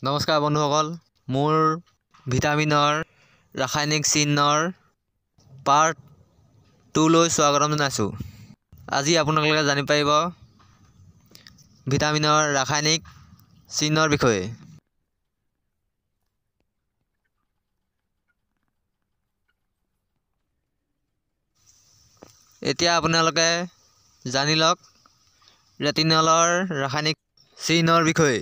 নমস্কাৰ বন্ধুসকল, মোৰ ভিটামিনৰ ৰাসায়নিক চিহ্নৰ পাৰ্ট 2 লৈ স্বাগতম জনাইছোঁ। আজি আপোনালোকে জানি পাৰিব ভিটামিনৰ ৰাসায়নিক চিহ্নৰ বিষয়ে। এতিয়া আপোনালোকে জানি লওক ৰেটিনলৰ ৰাসায়নিক চিহ্নৰ বিষয়ে।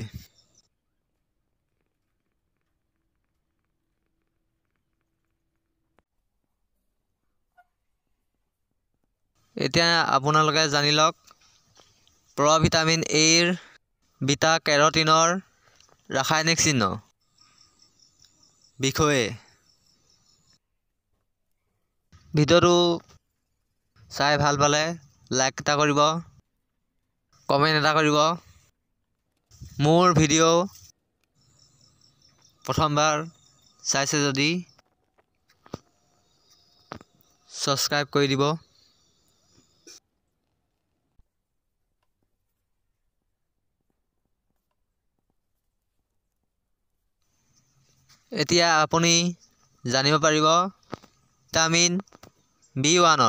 এতিয়া আপোনালোকে জানি লওক প্ৰভিটামিন এৰ বিটা কেৰটিনৰ ৰাসায়নিক চিহ্ন বিষয়ে। ভিডিঅ'টো চাই ভাল পালে লাইক এটা কৰিব, কমেণ্ট এটা কৰিব। মোৰ ভিডিঅ' প্ৰথমবাৰ চাইছে যদি ছাবস্ক্ৰাইব কৰি দিব। এতিয়া আপুনি জানিব পাৰিব ভিটামিন B1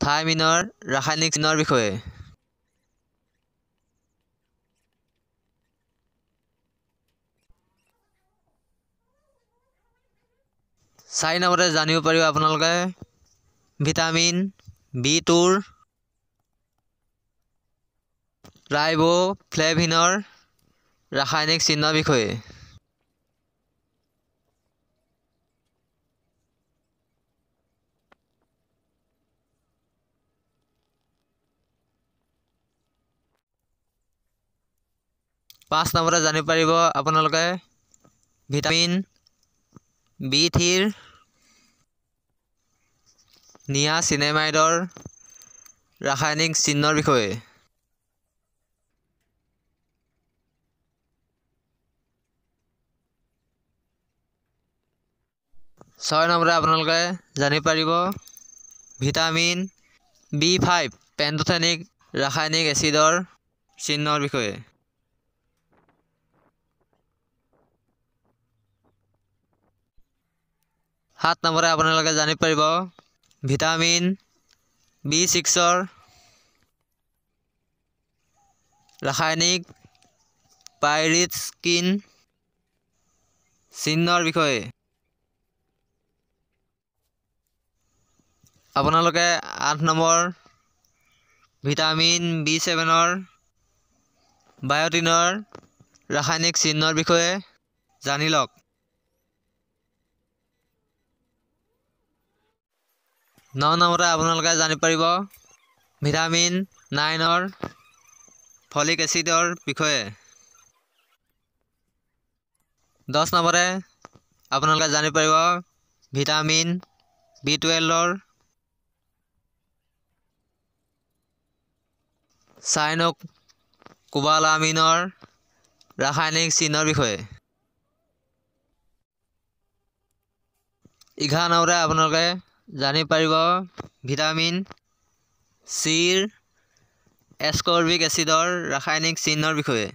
থাইমিনৰ ৰাসায়নিক চিহ্নৰ বিষয়ে। 4 নম্বৰতে জানিব পাৰিব আপোনালোকে ভিটামিন B2 ৰাইবোফ্লেভিনৰ ৰাসায়নিক চিহ্নৰ বিষয়ে। পাঁচ নম্বৰতে জানিব পাৰিব আপোনালোকে ভিটামিন B3 নিয়াচিনেমাইডৰ ৰাসায়নিক চিহ্নৰ বিষয়ে। 6 নম্বৰতে আপোনালোকে জানিব পাৰিব ভিটামিন B5 পেণ্টোথেনিক ৰাসায়নিক এচিডৰ চিহ্নৰ বিষয়ে। 7 নম্বৰতে আপোনালোকে জানিব পাৰিব ভিটামিন B6 ৰাসায়নিক পাইৰিডস্কিন চিহ্নৰ বিষয়ে। আপোনালোকে 8 নম্বৰ ভিটামিন B7 বায়'টিনৰ ৰাসায়নিক চিহ্নৰ বিষয়ে জানি লওক। 9 নম্বৰতে আপোনালোকে জানিব পাৰিব ভিটামিন 9 ফলিক এচিডৰ বিষয়ে। 10 নম্বৰতে আপোনালোকে জানিব পাৰিব ভিটামিন B12 চাইনোকোবালামিনৰ ৰাসায়নিক চিহ্নৰ বিষয়ে। 11 নম্বৰতে আপোনালোকে জানিব পাৰিব ভিটামিন চিৰ এস্কৰ্বিক এচিডৰ ৰাসায়নিক চিহ্নৰ বিষয়ে।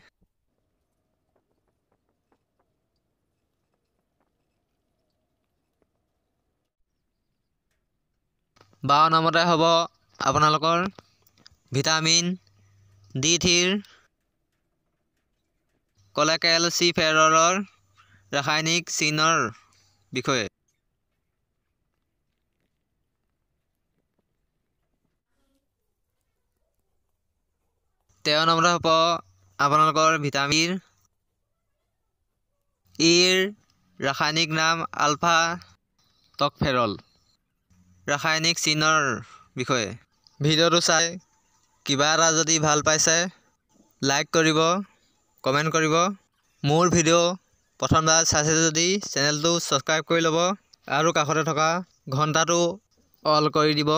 12 নম্বৰতে হ'ব আপোনালোকৰ ভিটামিন D3 কলেকেলচিফেৰলৰ ৰাসায়নিক চিহ্নৰ বিষয়ে। 13 নম্বৰতে হ'ব আপোনালোকৰ ভিটামিন ইৰ ৰাসায়নিক নাম আলফা টকফেৰল ৰাসায়নিক চিহ্নৰ বিষয়ে। ভিডিঅ'টো চাই কিবা এটা যদি ভাল পাইছে লাইক কৰিব, কমেণ্ট কৰিব। মোৰ ভিডিঅ' প্ৰথমবাৰ চাইছে যদি চেনেলটো ছাবস্ক্ৰাইব কৰি ল'ব আৰু কাষতে থকা ঘণ্টাটো অল কৰি দিব।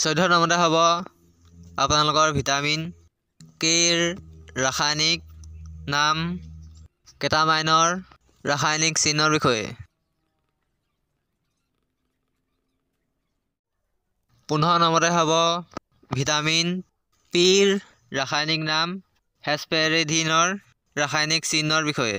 14 নম্বৰতে হ'ব আপোনালোকৰ ভিটামিন কেৰ ৰাসায়নিক নাম কেটামাইনৰ ৰাসায়নিক চিহ্নৰ বিষয়ে। 15 নম্বৰতে হ'ব ভিটামিন পিৰ ৰাসায়নিক নাম হেস্পেৰিডিনৰ ৰাসায়নিক চিহ্নৰ বিষয়ে